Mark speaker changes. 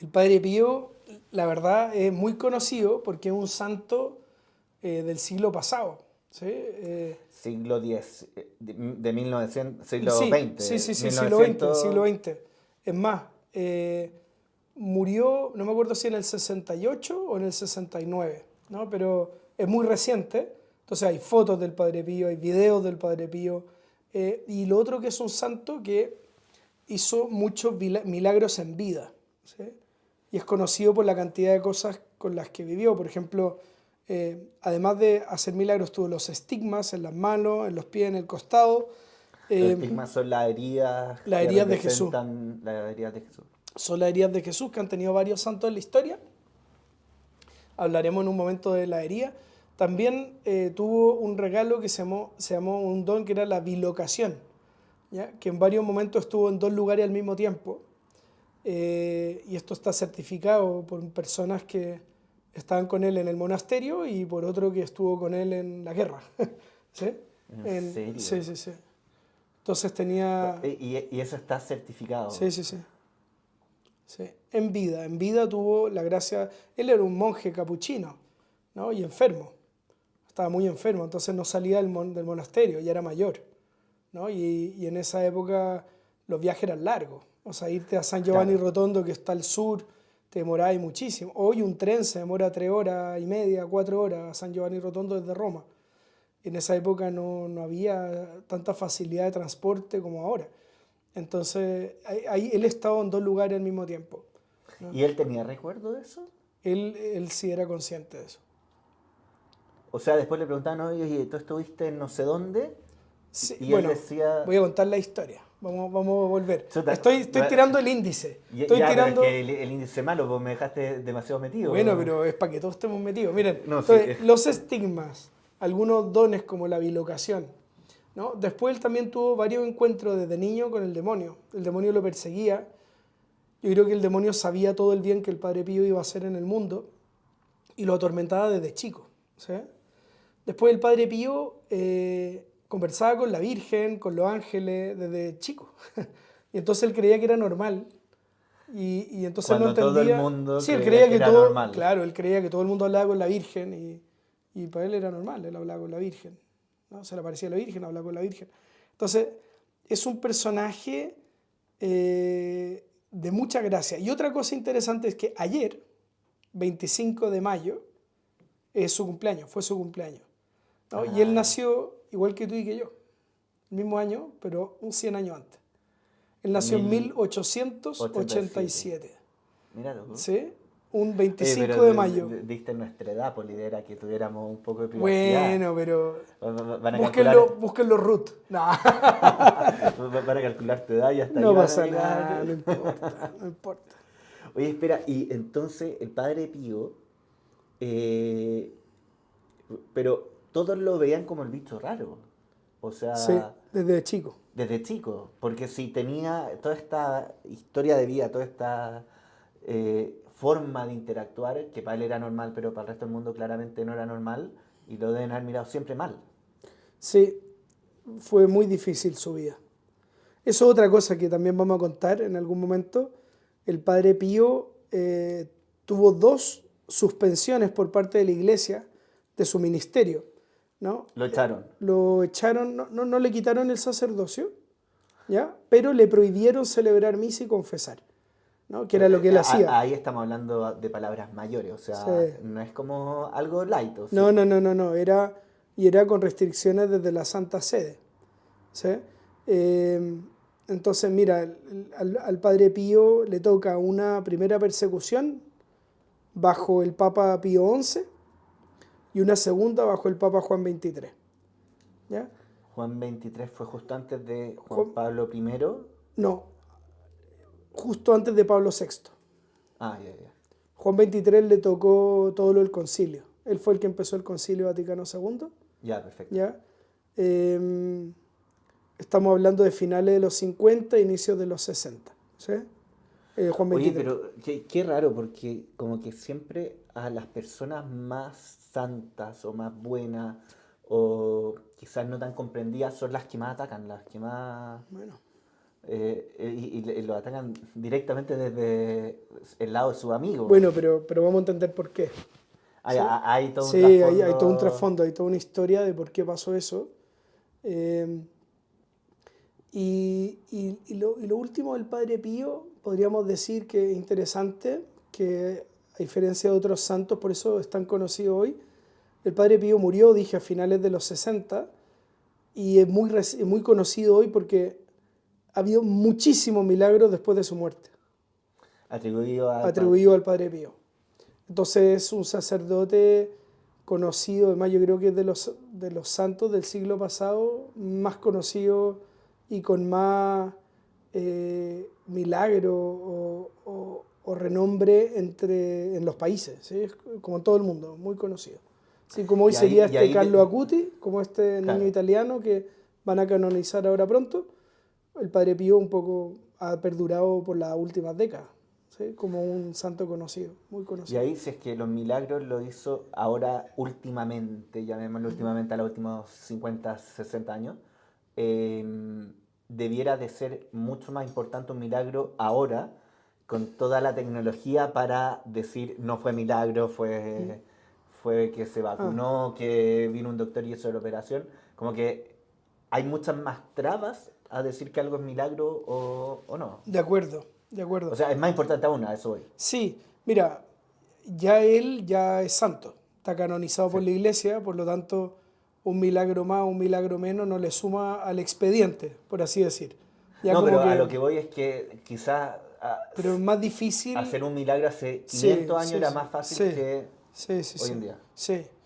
Speaker 1: El Padre Pío, la verdad, es muy conocido porque es un santo del siglo pasado. ¿Sí?
Speaker 2: Siglo X, de 1900, siglo
Speaker 1: Sí, sí,
Speaker 2: XX,
Speaker 1: sí, sí, siglo XX, siglo
Speaker 2: 1900.
Speaker 1: XX. Es más, murió, no me acuerdo si en el 68 o en el 69, ¿no? Pero es muy reciente. Entonces hay fotos del Padre Pío, hay videos del Padre Pío. Y lo otro que es un santo que hizo muchos milagros en vida. ¿Sí? Y es conocido por la cantidad de cosas con las que vivió. Por ejemplo, además de hacer milagros, tuvo los estigmas en las manos, en los pies, en el costado,
Speaker 2: Los
Speaker 1: eh,
Speaker 2: estigmas son las heridas
Speaker 1: las
Speaker 2: que
Speaker 1: heridas de Jesús.
Speaker 2: representan las heridas de Jesús.
Speaker 1: Son las heridas de Jesús que han tenido varios santos en la historia. Hablaremos en un momento de la herida. También tuvo un regalo que se llamó un don que era la bilocación, ¿ya? Que en varios momentos estuvo en dos lugares al mismo tiempo. Y esto está certificado por personas que estaban con él en el monasterio y por otro que estuvo con él en la guerra. ¿Sí?
Speaker 2: ¿En serio?
Speaker 1: Sí, sí, sí. Entonces tenía...
Speaker 2: Y eso está certificado.
Speaker 1: Sí, sí, sí. Sí. En vida tuvo la gracia... Él era un monje capuchino, ¿no? Y enfermo. Estaba muy enfermo, entonces no salía del monasterio, ya era mayor, ¿no? Y en esa época los viajes eran largos. O sea, irte a San Giovanni
Speaker 2: Claro.
Speaker 1: Rotondo, que está al sur, te demoráis muchísimo. Hoy un tren se demora 3 horas y media, 4 horas a San Giovanni Rotondo desde Roma. En esa época no había tanta facilidad de transporte como ahora. Entonces, ahí él estaba en dos lugares al mismo tiempo, ¿no?
Speaker 2: ¿Y él tenía recuerdo de eso?
Speaker 1: Él sí era consciente de eso.
Speaker 2: O sea, después le preguntaban, oye, tú estuviste en no sé dónde,
Speaker 1: Sí,
Speaker 2: y él
Speaker 1: bueno,
Speaker 2: decía,
Speaker 1: voy a contar la historia. Vamos a volver.
Speaker 2: chuta,
Speaker 1: Estoy tirando el índice. Estoy
Speaker 2: ya, pero es que
Speaker 1: tirando.
Speaker 2: el índice malo, pues me dejaste demasiado
Speaker 1: Bueno,
Speaker 2: metido.
Speaker 1: pero es para que todos estemos metidos. Miren,
Speaker 2: No, sí,
Speaker 1: entonces, los estigmas, algunos dones como la bilocación, ¿no? Después él también tuvo varios encuentros desde niño con el demonio. El demonio lo perseguía. Yo creo que el demonio sabía todo el bien que el Padre Pío iba a hacer en el mundo y lo atormentaba desde chico. ¿Sí? Después el Padre Pío conversaba con la Virgen, con los ángeles, desde chico. Y entonces él creía que era normal. Y entonces él no
Speaker 2: cuando todo el
Speaker 1: entendía.
Speaker 2: mundo
Speaker 1: Sí, él
Speaker 2: creía
Speaker 1: creía
Speaker 2: que
Speaker 1: que
Speaker 2: era
Speaker 1: todo,
Speaker 2: normal.
Speaker 1: claro, él creía que todo el mundo hablaba con la Virgen y para él era normal, él hablaba con la Virgen, ¿no? Se le aparecía la Virgen, hablaba con la Virgen. Entonces, es un personaje de mucha gracia. Y otra cosa interesante es que ayer, 25 de mayo, es su cumpleaños, fue su cumpleaños, ¿no? Y él
Speaker 2: Ah,
Speaker 1: nació igual que tú y que yo, el mismo año, pero un 100 años antes. Él nació en
Speaker 2: mil
Speaker 1: mil
Speaker 2: ochenta y
Speaker 1: ochocientos ochenta y
Speaker 2: siete
Speaker 1: siete,
Speaker 2: Mira tú.
Speaker 1: ¿sí? Un
Speaker 2: Oye, pero
Speaker 1: 25 de mayo.
Speaker 2: diste nuestra edad, por la idea era que tuviéramos un poco de privacidad.
Speaker 1: Bueno, pero
Speaker 2: Van a calcular,
Speaker 1: búsquenlo Ruth. No,
Speaker 2: van a calcular tu edad y hasta ahí
Speaker 1: no
Speaker 2: van a
Speaker 1: pasa
Speaker 2: llegar.
Speaker 1: nada, no importa, no importa.
Speaker 2: Oye, espera, y entonces el padre Pío, eh, pero todos lo veían como el bicho raro. O
Speaker 1: Sí,
Speaker 2: sea,
Speaker 1: desde chico.
Speaker 2: desde chico, porque si tenía toda esta historia de vida, toda esta forma de interactuar, que para él era normal, pero para el resto del mundo claramente no era normal, y lo deben haber mirado siempre mal.
Speaker 1: Sí, fue muy difícil su vida. Eso es otra cosa que también vamos a contar en algún momento. El padre Pío tuvo dos suspensiones por parte de la iglesia de su ministerio, ¿no?
Speaker 2: Lo echaron.
Speaker 1: Lo echaron, no le quitaron el sacerdocio, ¿ya? Pero le prohibieron celebrar misa y confesar, ¿no? Que era lo que él hacía.
Speaker 2: Ahí estamos hablando de palabras mayores, o sea,
Speaker 1: Se-
Speaker 2: no es como algo light, ¿o
Speaker 1: No,
Speaker 2: sí?
Speaker 1: no, no, no, no, era con restricciones desde la Santa Sede. ¿Sí? Eh, entonces, mira, al Padre Pío le toca una primera persecución bajo el Papa Pío XI y una segunda bajo el Papa Juan XXIII. ¿Ya?
Speaker 2: Juan 23 fue justo antes de Juan
Speaker 1: Juan-
Speaker 2: Pablo I.
Speaker 1: no, justo antes de Pablo VI.
Speaker 2: Ah, ya, ya.
Speaker 1: Juan XXIII le tocó todo lo del concilio. Él fue el que empezó el concilio Vaticano II.
Speaker 2: Ya, perfecto.
Speaker 1: ¿Ya? Eh, estamos hablando de finales de los 50, inicios de los 60. ¿Sí? Juan
Speaker 2: Oye,
Speaker 1: XXIII.
Speaker 2: pero qué raro, porque como que siempre a las personas más santas o más buenas o quizás no tan comprendidas son las que más atacan, las que más
Speaker 1: Bueno.
Speaker 2: y lo atacan directamente desde el lado de su amigo.
Speaker 1: Bueno, pero vamos a entender por qué.
Speaker 2: Hay,
Speaker 1: ¿Sí?
Speaker 2: hay todo un
Speaker 1: Sí, hay todo un
Speaker 2: trasfondo.
Speaker 1: trasfondo, hay toda una historia de por qué pasó eso. Eh, y lo último del Padre Pío, podríamos decir que es interesante, que a diferencia de otros santos, por eso es tan conocido hoy, el Padre Pío murió, dije, a finales de los 60 y es muy conocido hoy porque ha habido muchísimos milagros después de su muerte,
Speaker 2: Atribuido al padre.
Speaker 1: atribuido al Padre Pío. Entonces es un sacerdote conocido, además yo creo que es de los santos del siglo pasado, más conocido y con más milagro o renombre en los países, ¿sí? Es como en todo el mundo, muy conocido. Así como hoy
Speaker 2: Y ahí,
Speaker 1: sería
Speaker 2: y
Speaker 1: este
Speaker 2: ahí
Speaker 1: Carlo Acuti, como este niño
Speaker 2: claro.
Speaker 1: italiano que van a canonizar ahora pronto, el Padre Pío un poco ha perdurado por las últimas décadas, ¿sí? Como un santo conocido, muy
Speaker 2: Y
Speaker 1: conocido.
Speaker 2: ahí, si es que los milagros lo hizo ahora últimamente, llamémoslo últimamente a los últimos 50, 60 años, eh, debiera de ser mucho más importante un milagro ahora, con toda la tecnología para decir no fue milagro,
Speaker 1: Mm.
Speaker 2: fue que se
Speaker 1: Ah,
Speaker 2: vacunó, que vino un doctor y hizo la operación. Como que hay muchas más trabas a decir que algo es milagro o no.
Speaker 1: de acuerdo, de
Speaker 2: O
Speaker 1: acuerdo.
Speaker 2: sea, es más importante aún, a eso voy.
Speaker 1: Sí, mira, ya él ya es santo, está canonizado
Speaker 2: Sí.
Speaker 1: por la iglesia, por lo tanto, un milagro más, un milagro menos no le suma al expediente, por así decir. Ya
Speaker 2: No,
Speaker 1: como
Speaker 2: pero a lo
Speaker 1: que,
Speaker 2: que voy es que quizás
Speaker 1: pero es más difícil,
Speaker 2: hacer un milagro hace
Speaker 1: sí,
Speaker 2: 500 años
Speaker 1: sí,
Speaker 2: era
Speaker 1: sí,
Speaker 2: más fácil
Speaker 1: sí,
Speaker 2: que
Speaker 1: sí, sí,
Speaker 2: hoy en
Speaker 1: sí,
Speaker 2: día.
Speaker 1: sí.